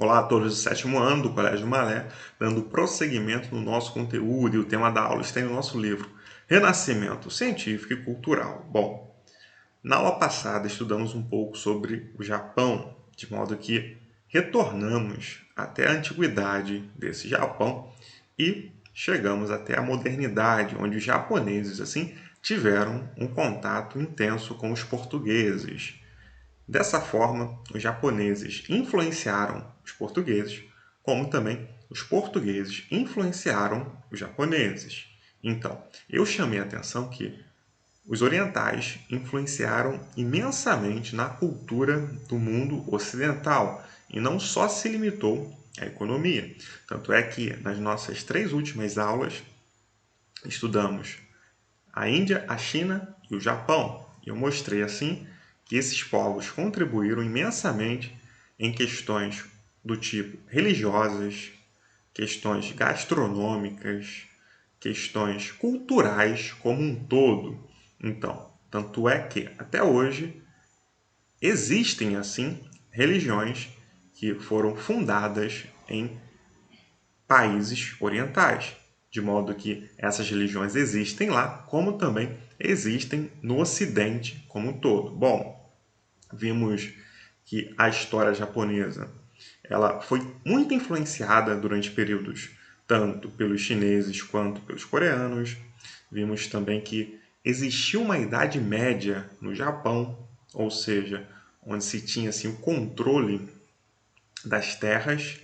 Olá a todos do sétimo ano do Colégio Malé, dando prosseguimento no nosso conteúdo, e o tema da aula está no nosso livro Renascimento Científico e Cultural. Bom, na aula passada estudamos um pouco sobre o Japão, de modo que retornamos até a antiguidade desse Japão e chegamos até a modernidade, onde os japoneses assim tiveram um contato intenso com os portugueses. Dessa forma, os japoneses influenciaram os portugueses, como também os portugueses influenciaram os japoneses. Então, eu chamei a atenção que os orientais influenciaram imensamente na cultura do mundo ocidental e não só se limitou à economia. Tanto é que nas nossas três últimas aulas estudamos a Índia, a China e o Japão. E eu mostrei assim que esses povos contribuíram imensamente em questões do tipo religiosas, questões gastronômicas, questões culturais como um todo. Então, tanto é que até hoje existem assim religiões que foram fundadas em países orientais, de modo que essas religiões existem lá, como também existem no Ocidente como um todo. Bom, vimos que a história japonesa ela foi muito influenciada durante períodos tanto pelos chineses quanto pelos coreanos. Vimos também que existiu uma Idade Média no Japão, ou seja, onde se tinha assim, o controle das terras,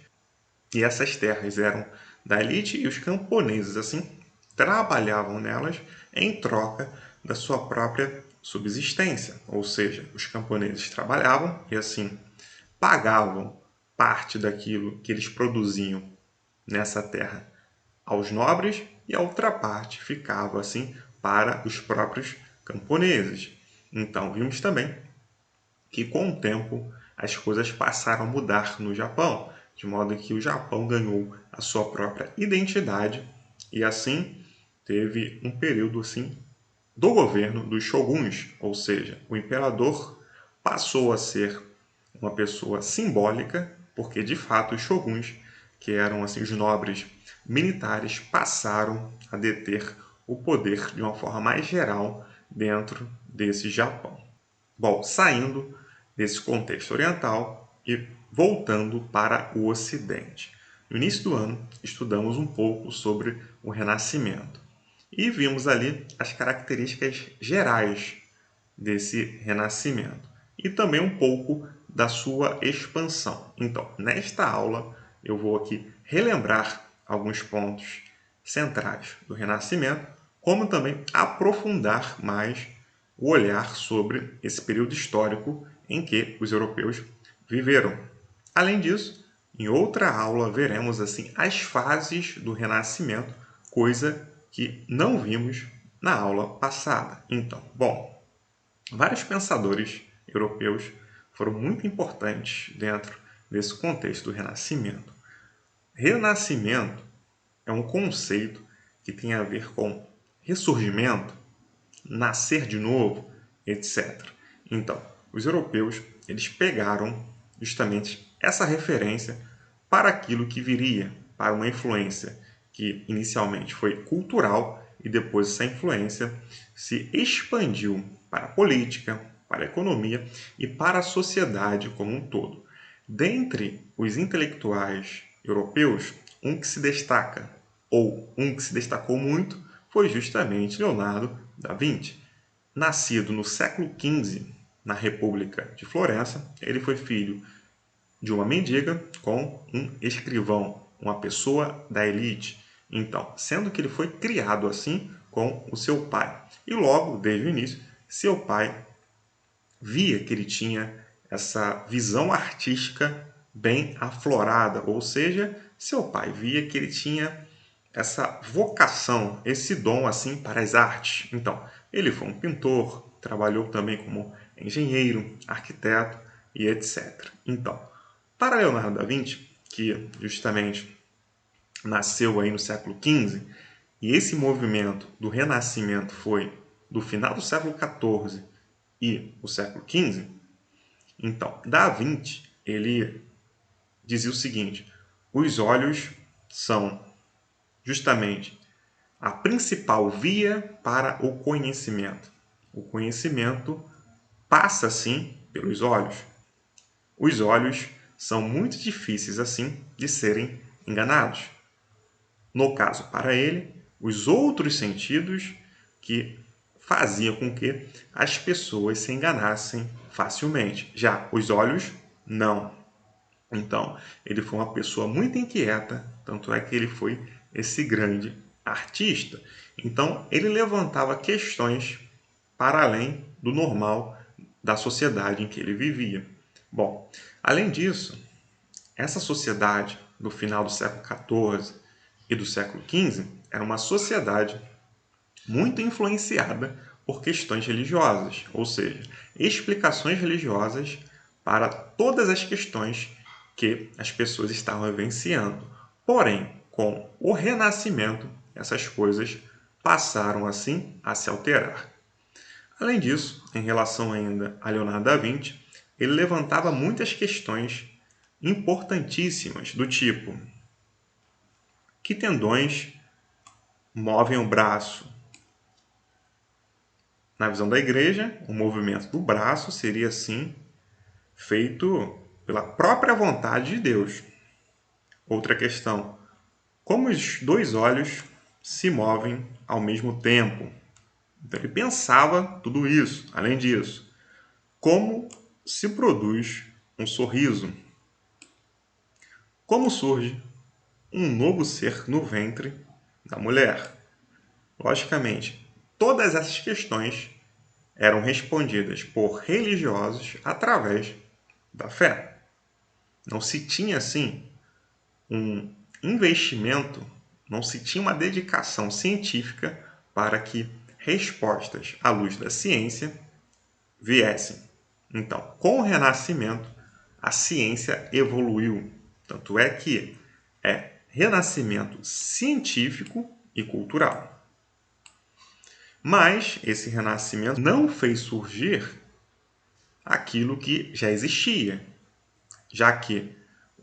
e essas terras eram da elite e os camponeses assim trabalhavam nelas em troca da sua própria subsistência, ou seja, os camponeses trabalhavam e assim pagavam parte daquilo que eles produziam nessa terra aos nobres e a outra parte ficava assim para os próprios camponeses. Então vimos também que com o tempo as coisas passaram a mudar no Japão, de modo que o Japão ganhou a sua própria identidade e assim teve um período assim do governo dos shoguns, ou seja, o imperador passou a ser uma pessoa simbólica, porque de fato os shoguns, que eram assim os nobres militares, passaram a deter o poder de uma forma mais geral dentro desse Japão. Bom, saindo desse contexto oriental e voltando para o Ocidente. No início do ano, estudamos um pouco sobre o Renascimento e vimos ali as características gerais desse Renascimento e também um pouco da sua expansão. Então, nesta aula, eu vou aqui relembrar alguns pontos centrais do Renascimento, como também aprofundar mais o olhar sobre esse período histórico em que os europeus viveram. Além disso, em outra aula veremos assim as fases do Renascimento, coisa que não vimos na aula passada. Então, bom, vários pensadores europeus foram muito importantes dentro desse contexto do Renascimento. Renascimento é um conceito que tem a ver com ressurgimento, nascer de novo, etc. Então, os europeus eles pegaram justamente essa referência para aquilo que viria, para uma influência que inicialmente foi cultural e depois essa influência se expandiu para a política, para a economia e para a sociedade como um todo. Dentre os intelectuais europeus, um que se destaca, ou um que se destacou muito, foi justamente Leonardo da Vinci. Nascido no século XV, na República de Florença, ele foi filho de uma mendiga com um escrivão, uma pessoa da elite. Então, sendo que ele foi criado assim com o seu pai. E logo, desde o início, seu pai via que ele tinha essa visão artística bem aflorada, ou seja, seu pai via que ele tinha essa vocação, esse dom assim para as artes. Então, ele foi um pintor, trabalhou também como engenheiro, arquiteto e etc. Então, para Leonardo da Vinci, que justamente nasceu aí no século XV, e esse movimento do Renascimento foi do final do século XIV e o século XV, então, Da Vinci, ele dizia o seguinte: os olhos são justamente a principal via para o conhecimento. O conhecimento passa, sim, pelos olhos. Os olhos são muito difíceis, assim, de serem enganados. No caso, para ele, os outros sentidos que faziam com que as pessoas se enganassem facilmente. Já os olhos, não. Então, ele foi uma pessoa muito inquieta, tanto é que ele foi esse grande artista. Então, ele levantava questões para além do normal da sociedade em que ele vivia. Bom, além disso, essa sociedade do final do século XIV e do século XV era uma sociedade muito influenciada por questões religiosas, ou seja, explicações religiosas para todas as questões que as pessoas estavam vivenciando. Porém, com o Renascimento, essas coisas passaram assim a se alterar. Além disso, em relação ainda a Leonardo da Vinci, ele levantava muitas questões importantíssimas do tipo: que tendões movem o braço? Na visão da igreja, o movimento do braço seria assim feito pela própria vontade de Deus. Outra questão: como os dois olhos se movem ao mesmo tempo? Então ele pensava tudo isso. Além disso, como se produz um sorriso? Como surge um novo ser no ventre da mulher? Logicamente, todas essas questões eram respondidas por religiosos através da fé. Não se tinha, assim, um investimento, não se tinha uma dedicação científica para que respostas à luz da ciência viessem. Então, com o Renascimento, a ciência evoluiu. Tanto é que é renascimento científico e cultural. Mas esse renascimento não fez surgir aquilo que já existia, já que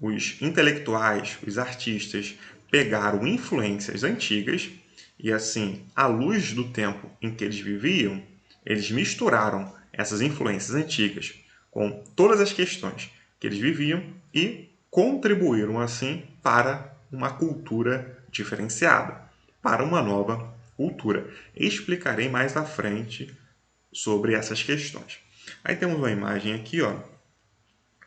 os intelectuais, os artistas, pegaram influências antigas e, assim, à luz do tempo em que eles viviam, eles misturaram essas influências antigas com todas as questões que eles viviam e contribuíram, assim, para uma cultura diferenciada, para uma nova cultura. Explicarei mais à frente sobre essas questões. Aí temos uma imagem aqui, ó,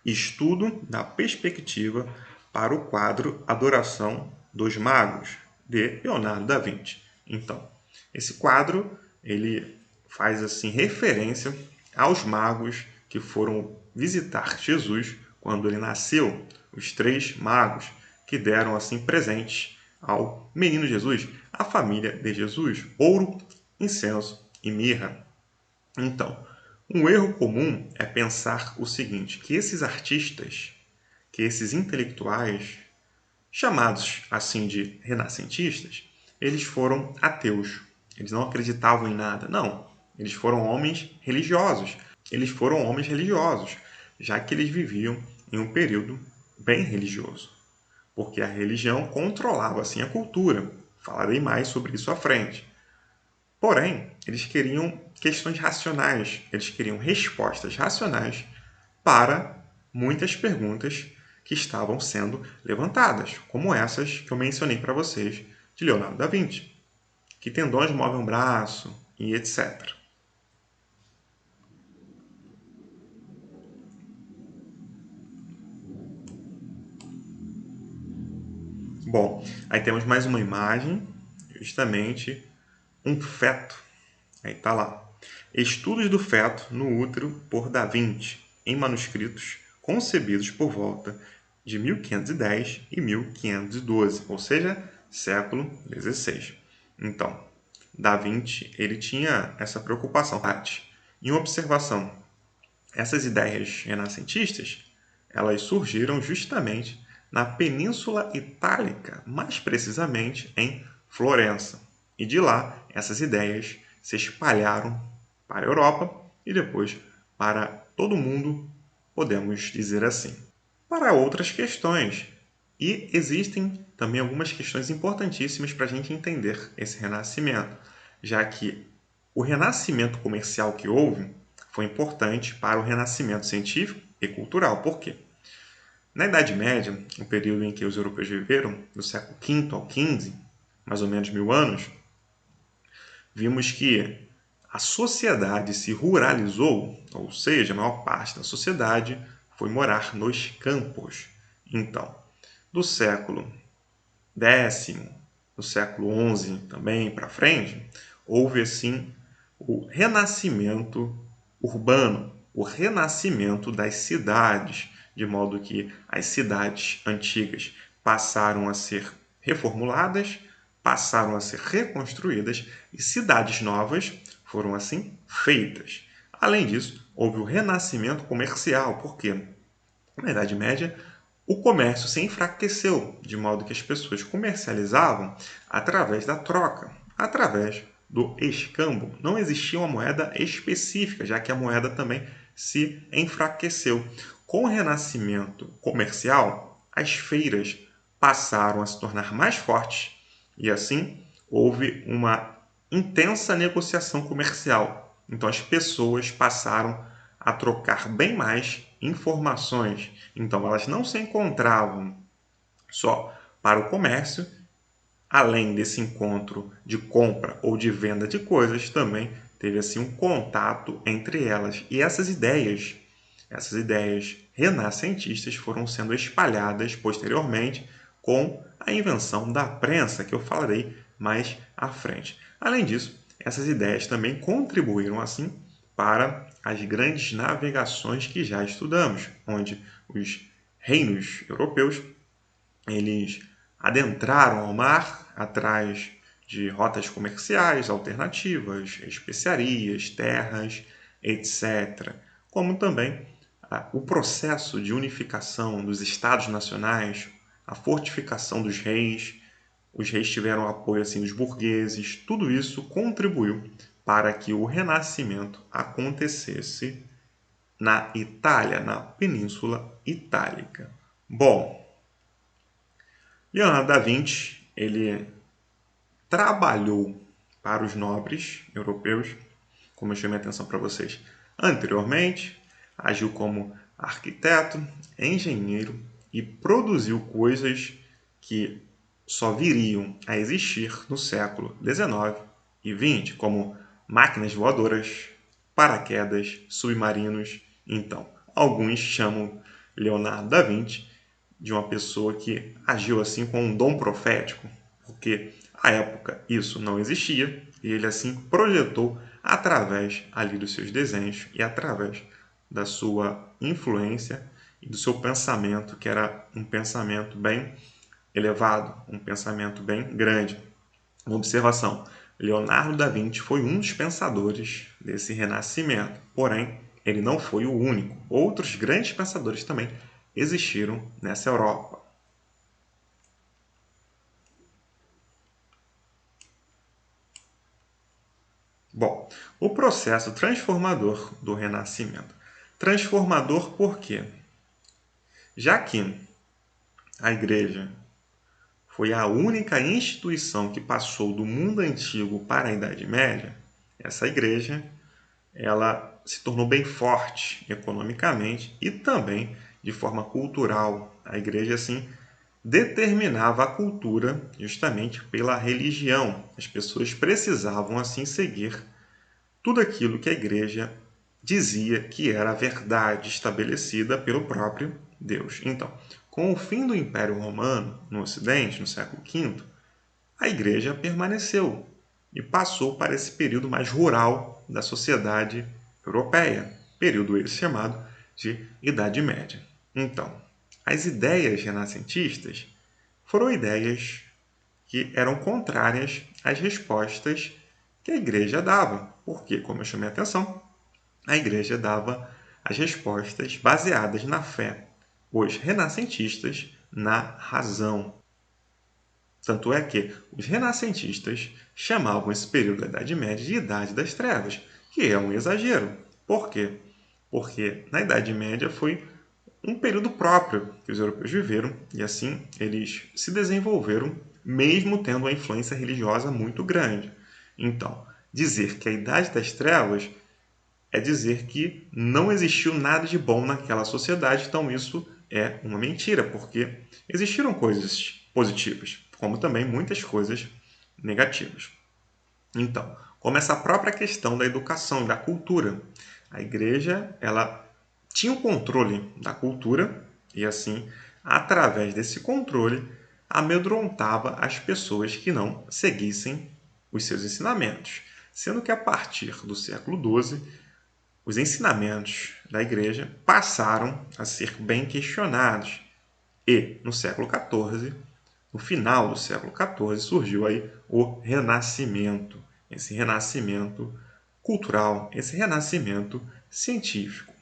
estudo da perspectiva para o quadro Adoração dos Magos, de Leonardo da Vinci. Então, esse quadro ele faz assim referência aos magos que foram visitar Jesus quando ele nasceu, os três magos que deram assim presentes ao menino Jesus, à família de Jesus, ouro, incenso e mirra. Então, um erro comum é pensar o seguinte, que esses artistas, que esses intelectuais, chamados assim de renascentistas, eles foram ateus. Eles não acreditavam em nada. Não, eles foram homens religiosos. Eles foram homens religiosos, já que eles viviam em um período bem religioso, porque a religião controlava assim a cultura. Falarei mais sobre isso à frente. Porém, eles queriam questões racionais, eles queriam respostas racionais para muitas perguntas que estavam sendo levantadas, como essas que eu mencionei para vocês de Leonardo da Vinci. Que tendões movem o braço e etc. Bom, aí temos mais uma imagem, justamente um feto. Aí está lá. Estudos do feto no útero por Da Vinci, em manuscritos concebidos por volta de 1510 e 1512, ou seja, século XVI. Então, Da Vinci ele tinha essa preocupação. Em observação, essas ideias renascentistas elas surgiram justamente na Península Itálica, mais precisamente em Florença. E de lá, essas ideias se espalharam para a Europa e depois para todo o mundo, podemos dizer assim. para outras questões. E existem também algumas questões importantíssimas para a gente entender esse renascimento, já que o renascimento comercial que houve foi importante para o renascimento científico e cultural. Por quê? Na Idade Média, o período em que os europeus viveram, do século V ao XV, mais ou menos 1000 anos, vimos que a sociedade se ruralizou, ou seja, a maior parte da sociedade foi morar nos campos. Então, do século X, do século XI também para frente, houve assim o renascimento urbano, o renascimento das cidades, de modo que as cidades antigas passaram a ser reformuladas, passaram a ser reconstruídas e cidades novas foram assim feitas. Além disso, houve o renascimento comercial, porque na Idade Média o comércio se enfraqueceu, de modo que as pessoas comercializavam através da troca, através do escambo. Não existia uma moeda específica, já que a moeda também se enfraqueceu. Com o renascimento comercial, as feiras passaram a se tornar mais fortes e assim houve uma intensa negociação comercial. Então as pessoas passaram a trocar bem mais informações. Então elas não se encontravam só para o comércio, além desse encontro de compra ou de venda de coisas, também teve assim um contato entre elas. E essas ideias renascentistas foram sendo espalhadas posteriormente com a invenção da prensa, que eu falarei mais à frente. Além disso, essas ideias também contribuíram assim para as grandes navegações que já estudamos, onde os reinos europeus eles adentraram ao mar atrás de rotas comerciais alternativas, especiarias, terras, etc. Como também o processo de unificação dos estados nacionais, a fortificação dos reis, os reis tiveram apoio assim dos burgueses, tudo isso contribuiu para que o Renascimento acontecesse na Itália, na Península Itálica. Bom, Leonardo da Vinci, ele trabalhou para os nobres europeus, como eu chamei a atenção para vocês anteriormente, agiu como arquiteto, engenheiro e produziu coisas que só viriam a existir no século XIX e XX, como máquinas voadoras, paraquedas, submarinos. Então, alguns chamam Leonardo da Vinci de uma pessoa que agiu assim com um dom profético, porque à época isso não existia e ele assim projetou através ali dos seus desenhos e através da sua influência e do seu pensamento, que era um pensamento bem elevado, um pensamento bem grande. Uma observação: Leonardo da Vinci foi um dos pensadores desse renascimento, porém ele não foi o único. Outros grandes pensadores também existiram nessa Europa. Bom, o processo transformador do Renascimento. Transformador por quê? Já que a Igreja foi a única instituição que passou do mundo antigo para a Idade Média, essa Igreja ela se tornou bem forte economicamente e também de forma cultural. A Igreja assim determinava a cultura justamente pela religião. As pessoas precisavam assim seguir tudo aquilo que a igreja dizia que era a verdade estabelecida pelo próprio Deus. Então, com o fim do Império Romano no Ocidente, no século V, a igreja permaneceu e passou para esse período mais rural da sociedade europeia, período esse chamado de Idade Média. Então, as ideias renascentistas foram ideias que eram contrárias às respostas que a igreja dava. Porque, como eu chamei a atenção, a igreja dava as respostas baseadas na fé, os renascentistas na razão. Tanto é que os renascentistas chamavam esse período da Idade Média de Idade das Trevas, que é um exagero. Por quê? Porque na Idade Média foi um período próprio que os europeus viveram e assim eles se desenvolveram mesmo tendo uma influência religiosa muito grande. Então, dizer que a Idade das Trevas é dizer que não existiu nada de bom naquela sociedade, então isso é uma mentira, porque existiram coisas positivas, como também muitas coisas negativas. Então, como essa própria questão da educação e da cultura, a igreja ela tinha o controle da cultura e assim, através desse controle, amedrontava as pessoas que não seguissem os seus ensinamentos, sendo que a partir do século XII os ensinamentos da igreja passaram a ser bem questionados e no século XIV, no final do século XIV, surgiu aí o Renascimento, esse renascimento cultural, esse renascimento científico.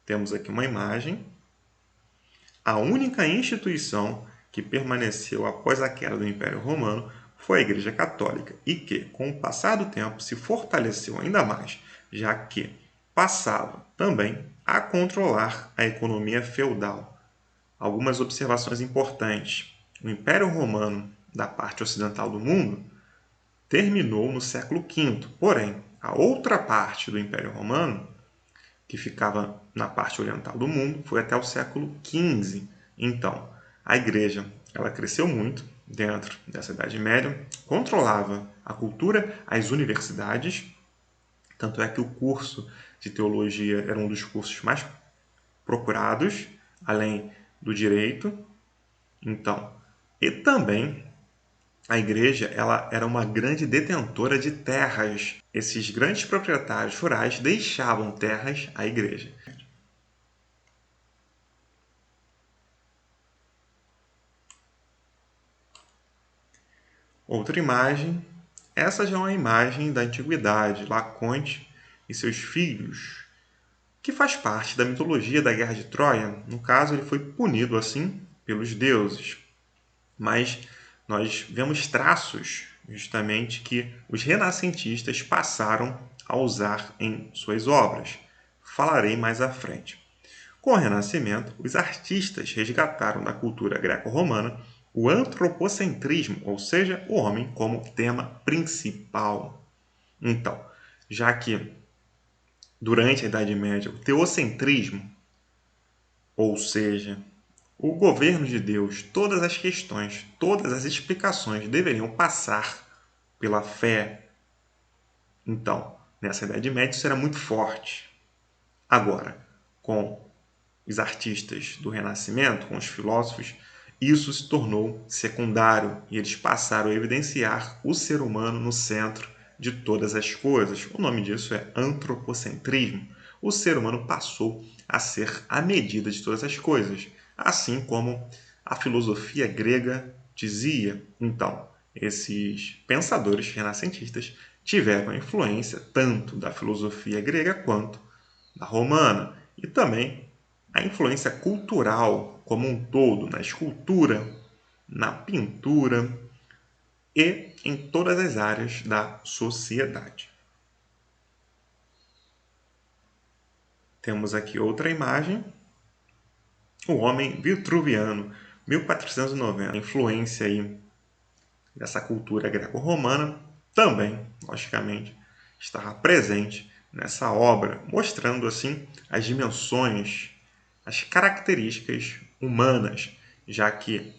Temos aqui uma imagem. A única instituição que permaneceu após a queda do Império Romano foi a Igreja Católica e que, com o passar do tempo, se fortaleceu ainda mais, já que passava também a controlar a economia feudal. Algumas observações importantes. O Império Romano, da parte ocidental do mundo, terminou no século V, porém, a outra parte do Império Romano, que ficava na parte oriental do mundo, foi até o século XV. Então, a igreja ela cresceu muito dentro dessa Idade Média, controlava a cultura, as universidades, tanto é que o curso de teologia era um dos cursos mais procurados, além do direito. Então, e também a igreja ela era uma grande detentora de terras. Esses grandes proprietários rurais deixavam terras à igreja. Outra imagem. Essa já é uma imagem da antiguidade, Laconte e seus filhos, que faz parte da mitologia da Guerra de Troia. No caso, ele foi punido assim pelos deuses. Mas nós vemos traços justamente que os renascentistas passaram a usar em suas obras. Falarei mais à frente. Com o Renascimento, os artistas resgataram da cultura greco-romana o antropocentrismo, ou seja, o homem como tema principal. Então, já que durante a Idade Média o teocentrismo, ou seja, o governo de Deus, todas as questões, todas as explicações deveriam passar pela fé. Então, nessa Idade Média isso era muito forte. Agora, com os artistas do Renascimento, com os filósofos, isso se tornou secundário e eles passaram a evidenciar o ser humano no centro de todas as coisas. O nome disso é antropocentrismo. O ser humano passou a ser a medida de todas as coisas, assim como a filosofia grega dizia. Então, esses pensadores renascentistas tiveram influência tanto da filosofia grega quanto da romana e também a influência cultural como um todo na escultura, na pintura e em todas as áreas da sociedade. Temos aqui outra imagem. O homem vitruviano, 1490. A influência aí dessa cultura greco-romana também, logicamente, estava presente nessa obra, mostrando assim as dimensões, as características humanas, já que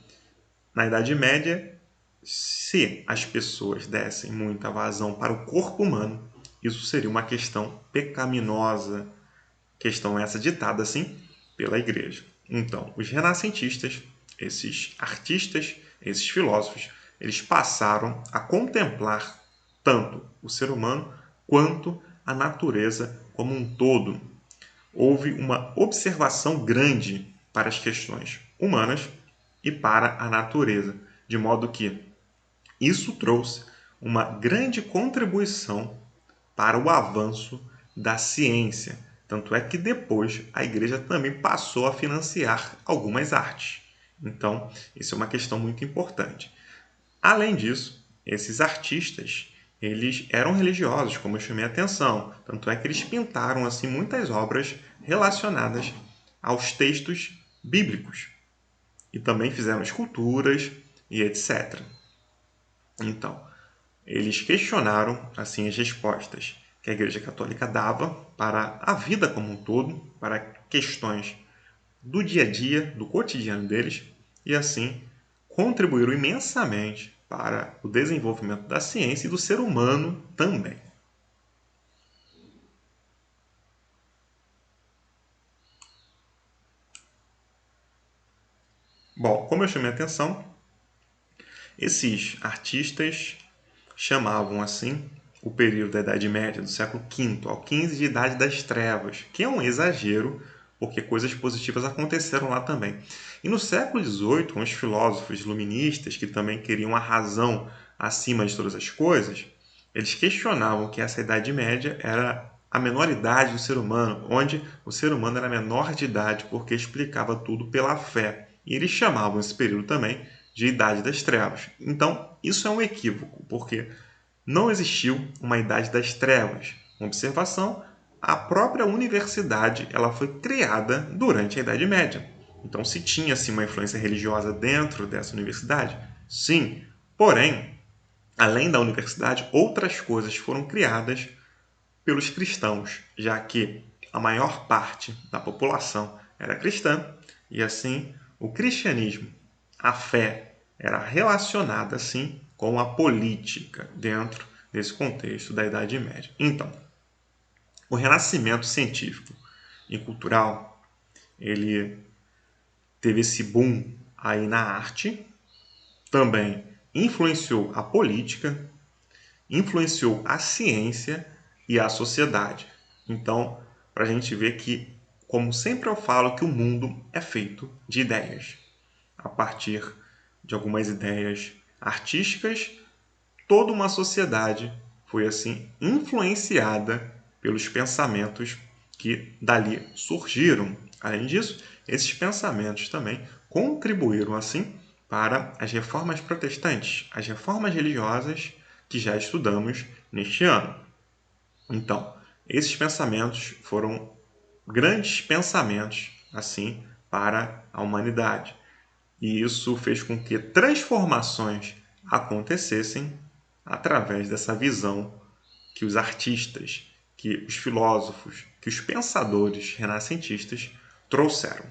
na Idade Média, se as pessoas dessem muita vazão para o corpo humano, isso seria uma questão pecaminosa, questão essa ditada assim pela Igreja. Então, os renascentistas, esses artistas, esses filósofos, eles passaram a contemplar tanto o ser humano quanto a natureza como um todo. Houve uma observação grande para as questões humanas e para a natureza, de modo que isso trouxe uma grande contribuição para o avanço da ciência. Tanto é que depois a igreja também passou a financiar algumas artes. Então, isso é uma questão muito importante. Além disso, esses artistas eles eram religiosos, como eu chamei a atenção. Tanto é que eles pintaram assim muitas obras relacionadas aos textos bíblicos e também fizeram esculturas e etc. Então, eles questionaram assim as respostas que a Igreja Católica dava para a vida como um todo, para questões do dia a dia, do cotidiano deles, e assim contribuíram imensamente para o desenvolvimento da ciência e do ser humano também. Bom, como eu chamei a atenção, esses artistas chamavam assim o período da Idade Média, do século V ao XV, de Idade das Trevas, que é um exagero, porque coisas positivas aconteceram lá também. E no século XVIII, com os filósofos iluministas, que também queriam a razão acima de todas as coisas, eles questionavam que essa Idade Média era a menor idade do ser humano, onde o ser humano era menor de idade porque explicava tudo pela fé. E eles chamavam esse período também de Idade das Trevas. Então, isso é um equívoco, porque não existiu uma Idade das Trevas. Uma observação, a própria universidade ela foi criada durante a Idade Média. Então, se tinha assim, uma influência religiosa dentro dessa universidade? Sim. Porém, além da universidade, outras coisas foram criadas pelos cristãos, já que a maior parte da população era cristã e assim o cristianismo, a fé, era relacionada assim com a política dentro desse contexto da Idade Média. Então, o renascimento científico e cultural, ele teve esse boom aí na arte, também influenciou a política, influenciou a ciência e a sociedade. Então, para a gente ver que, como sempre eu falo, que o mundo é feito de ideias. A partir de algumas ideias artísticas, toda uma sociedade foi assim influenciada pelos pensamentos que dali surgiram. Além disso, esses pensamentos também contribuíram assim para as reformas protestantes, as reformas religiosas que já estudamos neste ano. Então, esses pensamentos foram grandes pensamentos assim para a humanidade. E isso fez com que transformações acontecessem através dessa visão que os artistas, que os filósofos, que os pensadores renascentistas trouxeram.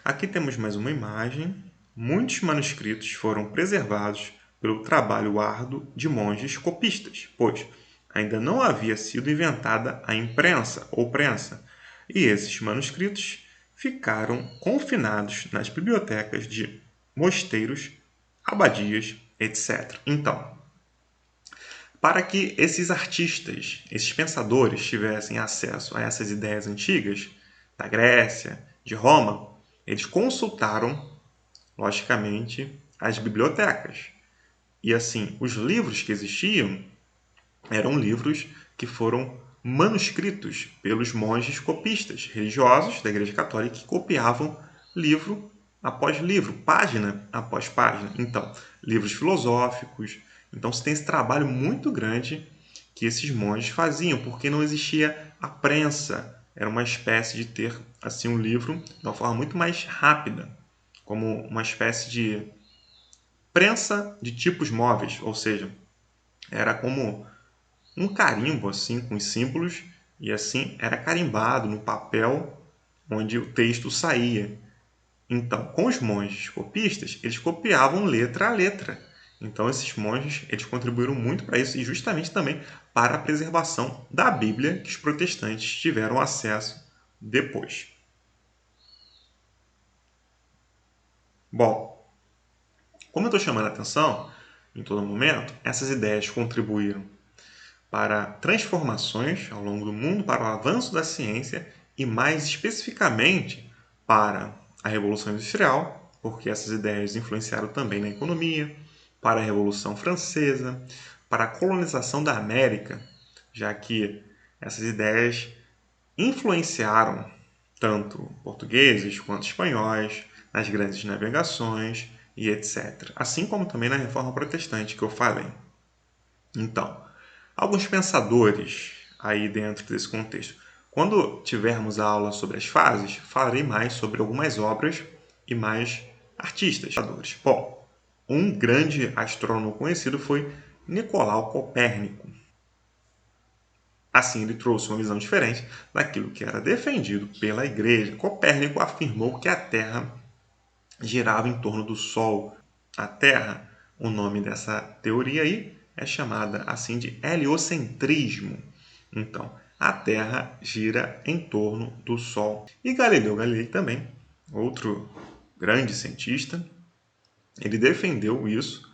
Aqui temos mais uma imagem. Muitos manuscritos foram preservados pelo trabalho árduo de monges copistas, pois ainda não havia sido inventada a imprensa ou prensa, e esses manuscritos ficaram confinados nas bibliotecas de mosteiros, abadias, etc. Então, para que esses artistas, esses pensadores tivessem acesso a essas ideias antigas da Grécia, de Roma, eles consultaram, logicamente, as bibliotecas. E assim, os livros que existiam eram livros que foram manuscritos pelos monges copistas, religiosos da Igreja Católica, que copiavam livro após livro, página após página. Então, livros filosóficos. Então, se tem esse trabalho muito grande que esses monges faziam, porque não existia a prensa. Era uma espécie de ter assim um livro de uma forma muito mais rápida, como uma espécie de prensa de tipos móveis, ou seja, era como um carimbo assim com os símbolos e assim era carimbado no papel onde o texto saía. Então, com os monges copistas, eles copiavam letra a letra. Então, esses monges eles contribuíram muito para isso e justamente também para a preservação da Bíblia que os protestantes tiveram acesso depois. Bom, como eu estou chamando a atenção em todo momento, essas ideias contribuíram para transformações ao longo do mundo, para o avanço da ciência e, mais especificamente, para a Revolução Industrial, porque essas ideias influenciaram também na economia, para a Revolução Francesa, para a colonização da América, já que essas ideias influenciaram tanto portugueses quanto espanhóis nas grandes navegações e etc. Assim como também na Reforma Protestante que eu falei. Então, Alguns pensadores aí dentro desse contexto. Quando tivermos a aula sobre as fases, falarei mais sobre algumas obras e mais artistas. Bom, um grande astrônomo conhecido foi Nicolau Copérnico. Assim, ele trouxe uma visão diferente daquilo que era defendido pela Igreja. Copérnico afirmou que a Terra girava em torno do Sol. A Terra, o nome dessa teoria aí, é chamada assim de heliocentrismo. Então, a Terra gira em torno do Sol. E Galileu Galilei também, outro grande cientista, ele defendeu isso,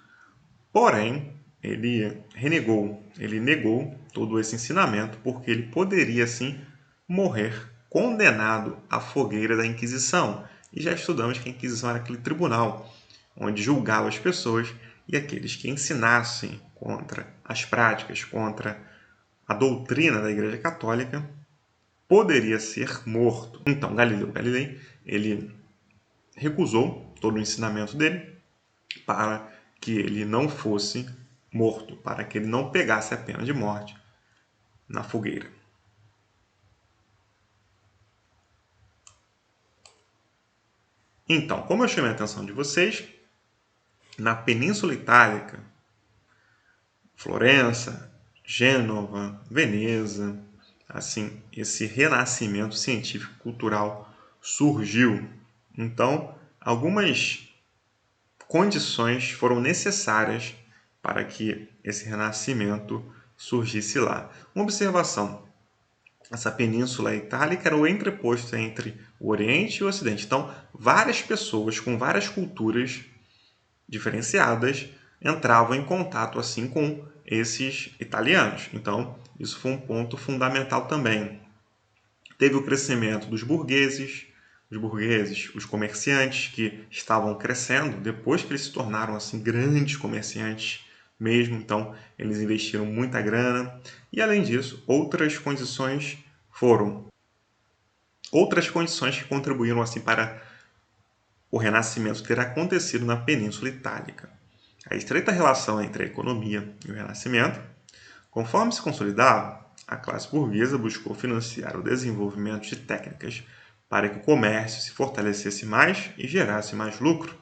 porém ele negou todo esse ensinamento porque ele poderia assim morrer condenado à fogueira da Inquisição. E já estudamos que a Inquisição era aquele tribunal onde julgava as pessoas e aqueles que ensinassem contra as práticas, contra a doutrina da Igreja Católica, poderia ser morto. Então, Galileu Galilei, ele recusou todo o ensinamento dele para que ele não fosse morto, para que ele não pegasse a pena de morte na fogueira. Então, como eu chamei a atenção de vocês, na Península Itálica, Florença, Gênova, Veneza, assim, esse renascimento científico cultural surgiu. Então, algumas condições foram necessárias para que esse renascimento surgisse lá. Uma observação: essa península itálica era o entreposto entre o Oriente e o Ocidente. Então, várias pessoas com várias culturas diferenciadas entravam em contato assim com esses italianos. Então, isso foi um ponto fundamental também. Teve o crescimento dos burgueses, os comerciantes que estavam crescendo depois que eles se tornaram assim grandes comerciantes mesmo, então eles investiram muita grana. E além disso, outras condições que contribuíram assim para o renascimento ter acontecido na Península Itálica. A estreita relação entre a economia e o renascimento. Conforme se consolidava, a classe burguesa buscou financiar o desenvolvimento de técnicas para que o comércio se fortalecesse mais e gerasse mais lucro.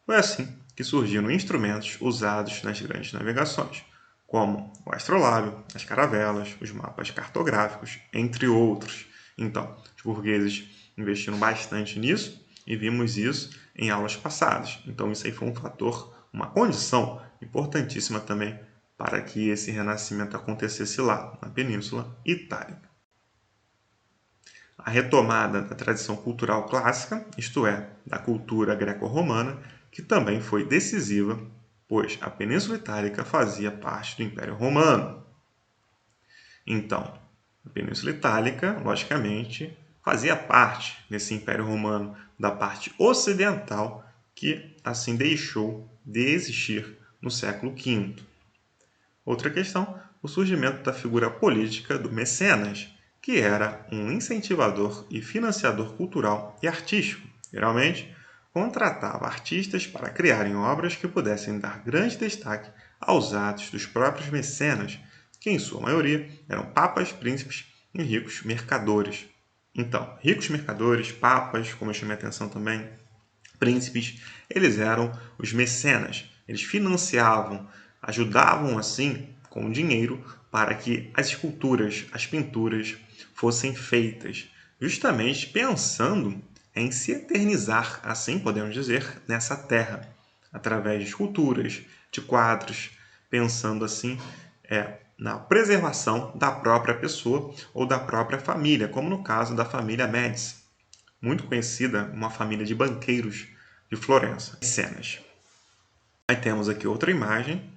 Foi assim que surgiram instrumentos usados nas grandes navegações, como o astrolábio, as caravelas, os mapas cartográficos, entre outros. Então, os burgueses investiram bastante nisso e vimos isso em aulas passadas. Então, isso aí foi um fator, uma condição importantíssima também para que esse renascimento acontecesse lá, na Península Itálica. A retomada da tradição cultural clássica, isto é, da cultura greco-romana, que também foi decisiva, pois a Península Itálica fazia parte do Império Romano. Então, a Península Itálica, logicamente, fazia parte desse Império Romano, da parte ocidental, que assim deixou de existir no século V. Outra questão, o surgimento da figura política do mecenas, que era um incentivador e financiador cultural e artístico. Geralmente, contratava artistas para criarem obras que pudessem dar grande destaque aos atos dos próprios mecenas, que em sua maioria eram papas, príncipes e ricos mercadores. Então, ricos mercadores, papas, como eu chamei a atenção também, príncipes, eles eram os mecenas. Eles financiavam, ajudavam assim com dinheiro para que as esculturas, as pinturas fossem feitas, justamente pensando em se eternizar, assim podemos dizer, nessa terra, através de esculturas, de quadros, pensando assim na preservação da própria pessoa ou da própria família, como no caso da família Médici, muito conhecida, uma família de banqueiros de Florença. Mecenas. Aí temos aqui outra imagem,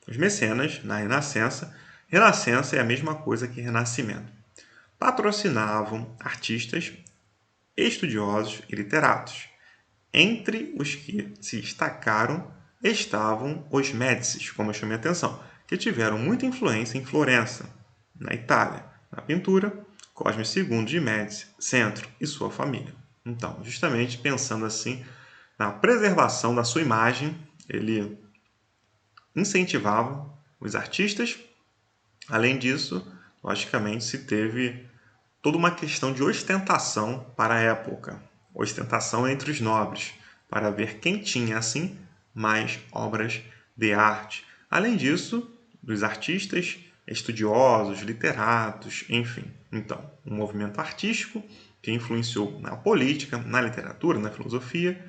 os mecenas na Renascença. Renascença é a mesma coisa que Renascimento. Patrocinavam artistas, estudiosos e literatos. Entre os que se destacaram estavam os Médicis, como eu chamei a atenção, que tiveram muita influência em Florença, na Itália, na pintura, Cosme II de Médici, Centro e sua família. Então, justamente pensando assim na preservação da sua imagem, ele incentivava os artistas Além disso, logicamente, se teve toda uma questão de ostentação para a época, ostentação entre os nobres, para ver quem tinha, assim, mais obras de arte. Além disso, dos artistas, estudiosos, literatos, enfim. Então, um movimento artístico que influenciou na política, na literatura, na filosofia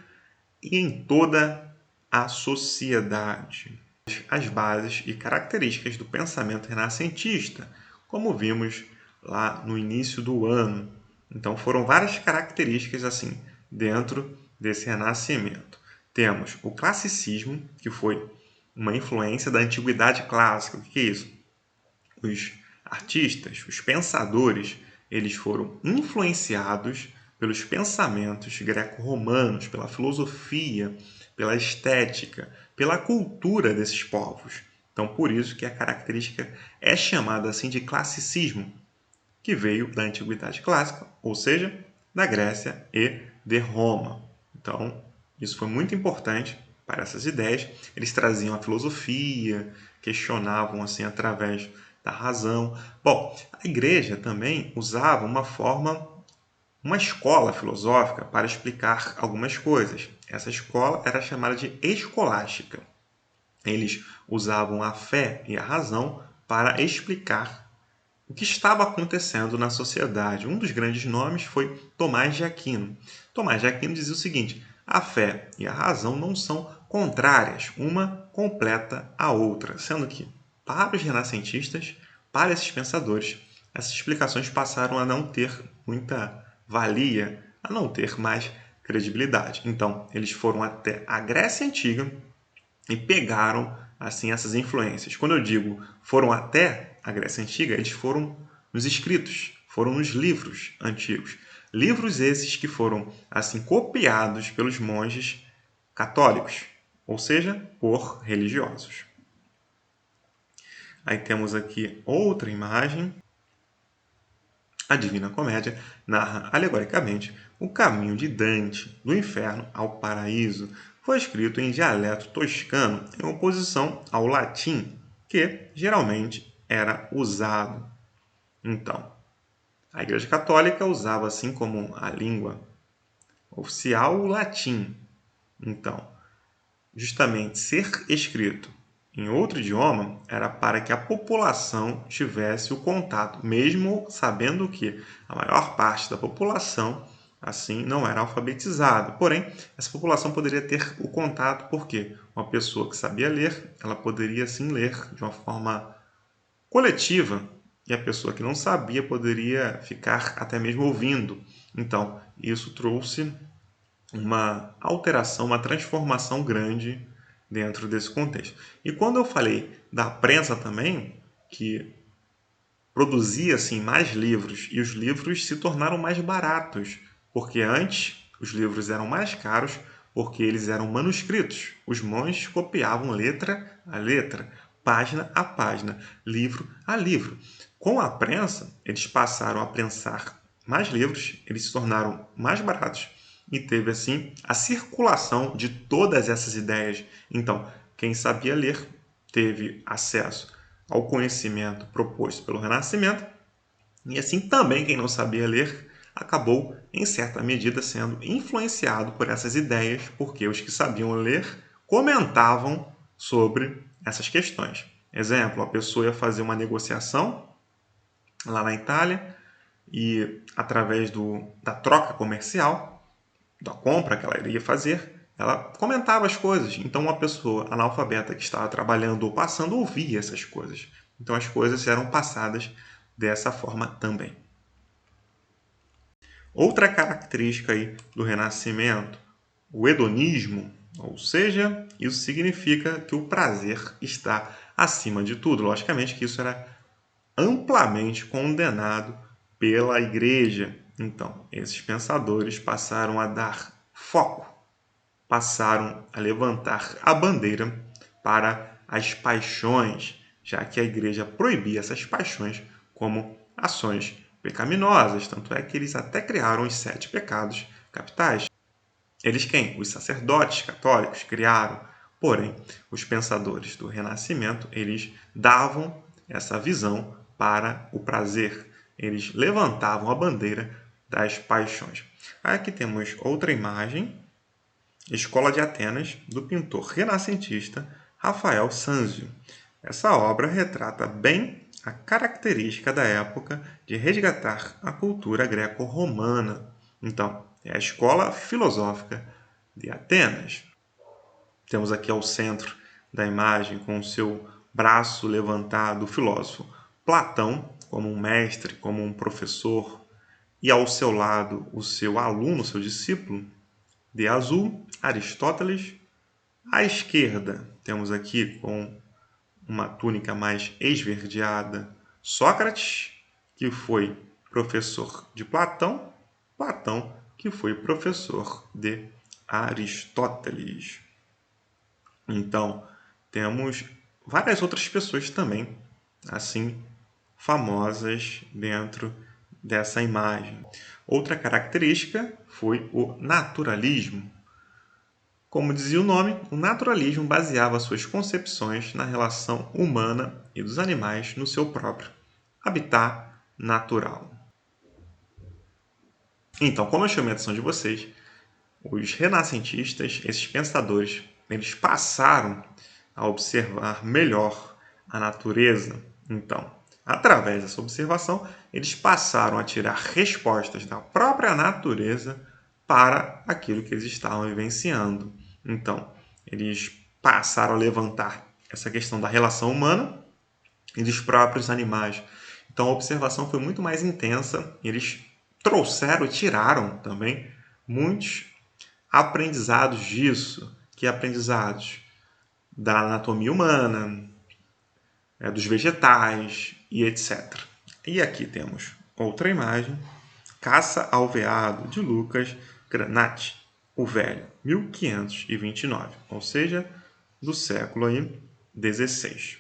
e em toda a sociedade. As bases e características do pensamento renascentista, como vimos lá no início do ano. Então foram várias características assim dentro desse renascimento. Temos o classicismo, que foi uma influência da antiguidade clássica. O que é isso? Os artistas, os pensadores, eles foram influenciados pelos pensamentos greco-romanos, pela filosofia, pela estética, pela cultura desses povos. Então, por isso que a característica é chamada assim de classicismo, que veio da antiguidade clássica, ou seja, da Grécia e de Roma. Então, isso foi muito importante para essas ideias. Eles traziam a filosofia, questionavam assim através da razão. Bom, a igreja também usava uma escola filosófica para explicar algumas coisas. Essa escola era chamada de escolástica. Eles usavam a fé e a razão para explicar o que estava acontecendo na sociedade. Um dos grandes nomes foi Tomás de Aquino. Tomás de Aquino dizia o seguinte: a fé e a razão não são contrárias, uma completa a outra, sendo que, para os renascentistas, para esses pensadores, essas explicações passaram a não ter muita valia, a não ter mais credibilidade. Então, eles foram até a Grécia Antiga e pegaram assim essas influências. Quando eu digo foram até a Grécia Antiga, eles foram nos escritos, foram nos livros antigos. Livros esses que foram assim copiados pelos monges católicos, ou seja, por religiosos. Aí temos aqui outra imagem. A Divina Comédia narra alegoricamente o caminho de Dante do inferno ao paraíso. Foi escrito em dialeto toscano em oposição ao latim, que geralmente era usado. Então, a Igreja Católica usava assim como a língua oficial o latim. Então, justamente ser escrito em outro idioma era para que a população tivesse o contato, mesmo sabendo que a maior parte da população assim não era alfabetizada. Porém, essa população poderia ter o contato porque uma pessoa que sabia ler, ela poderia sim ler de uma forma coletiva e a pessoa que não sabia poderia ficar até mesmo ouvindo. Então, isso trouxe uma alteração, uma transformação grande dentro desse contexto. E quando eu falei da prensa também, que produzia assim mais livros e os livros se tornaram mais baratos, porque antes os livros eram mais caros porque eles eram manuscritos. Os monges copiavam letra a letra, página a página, livro a livro. Com a prensa, eles passaram a prensar mais livros, eles se tornaram mais baratos e teve assim a circulação de todas essas ideias. Então, quem sabia ler teve acesso ao conhecimento proposto pelo Renascimento, e assim também quem não sabia ler acabou, em certa medida, sendo influenciado por essas ideias, porque os que sabiam ler comentavam sobre essas questões. Exemplo, a pessoa ia fazer uma negociação lá na Itália e, através da troca comercial, da compra que ela iria fazer, ela comentava as coisas. Então, uma pessoa analfabeta que estava trabalhando ou passando ouvia essas coisas. Então, as coisas eram passadas dessa forma também. Outra característica aí do Renascimento, o hedonismo, ou seja, isso significa que o prazer está acima de tudo. Logicamente que isso era amplamente condenado pela Igreja. Então, esses pensadores passaram a dar foco, passaram a levantar a bandeira para as paixões, já que a Igreja proibia essas paixões como ações pecaminosas. Tanto é que eles até criaram os 7 pecados capitais. Eles quem? Os sacerdotes católicos criaram. Porém, os pensadores do Renascimento, eles davam essa visão para o prazer. Eles levantavam a bandeira das paixões. Aqui temos outra imagem, Escola de Atenas, do pintor renascentista Rafael Sanzio. Essa obra retrata bem a característica da época de resgatar a cultura greco-romana. Então, é a escola filosófica de Atenas. Temos aqui ao centro da imagem, com o seu braço levantado, o filósofo Platão, como um mestre, como um professor, e ao seu lado o seu aluno, o seu discípulo, de azul, Aristóteles. À esquerda, temos aqui com uma túnica mais esverdeada, Sócrates, que foi professor de Platão, Platão, que foi professor de Aristóteles. Então, temos várias outras pessoas também, assim, famosas dentro dessa imagem. Outra característica foi o naturalismo. Como dizia o nome, o naturalismo baseava suas concepções na relação humana e dos animais no seu próprio habitat natural. Então, como eu chamei a atenção de vocês, os renascentistas, esses pensadores, eles passaram a observar melhor a natureza. Então, através dessa observação, eles passaram a tirar respostas da própria natureza para aquilo que eles estavam vivenciando. Então, eles passaram a levantar essa questão da relação humana e dos próprios animais. Então, a observação foi muito mais intensa. Eles trouxeram e tiraram também muitos aprendizados disso. Que aprendizados? Da anatomia humana, dos vegetais e etc. E aqui temos outra imagem, Caça ao Veado, de Lucas Granati, o Velho, 1529, ou seja, do século XVI.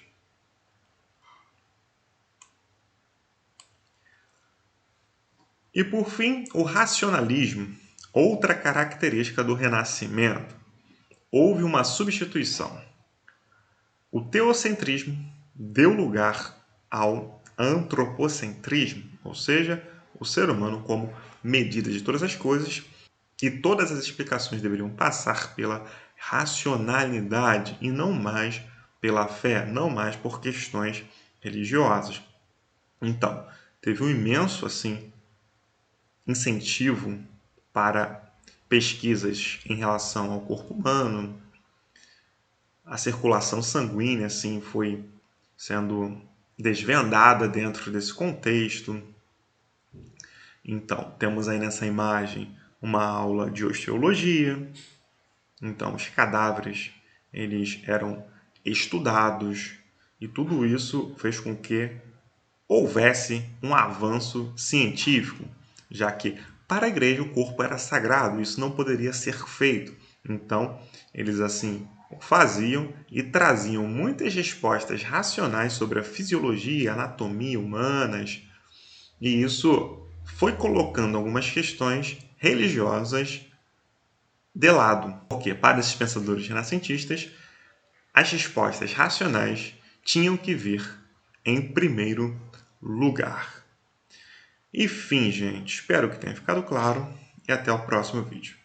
E por fim, o racionalismo, outra característica do Renascimento. Houve uma substituição. O teocentrismo deu lugar ao antropocentrismo, ou seja, o ser humano como medida de todas as coisas, e todas as explicações deveriam passar pela racionalidade e não mais pela fé, não mais por questões religiosas. Então, teve um imenso incentivo para pesquisas em relação ao corpo humano. A circulação sanguínea foi sendo desvendada dentro desse contexto. Então, temos aí nessa imagem uma aula de osteologia. Então, os cadáveres eles eram estudados e tudo isso fez com que houvesse um avanço científico, já que para a igreja o corpo era sagrado, isso não poderia ser feito. Então, eles o faziam e traziam muitas respostas racionais sobre a fisiologia e anatomia humanas, e isso foi colocando algumas questões religiosas de lado, porque para esses pensadores renascentistas, as respostas racionais tinham que vir em primeiro lugar. E fim, gente. Espero que tenha ficado claro e até o próximo vídeo.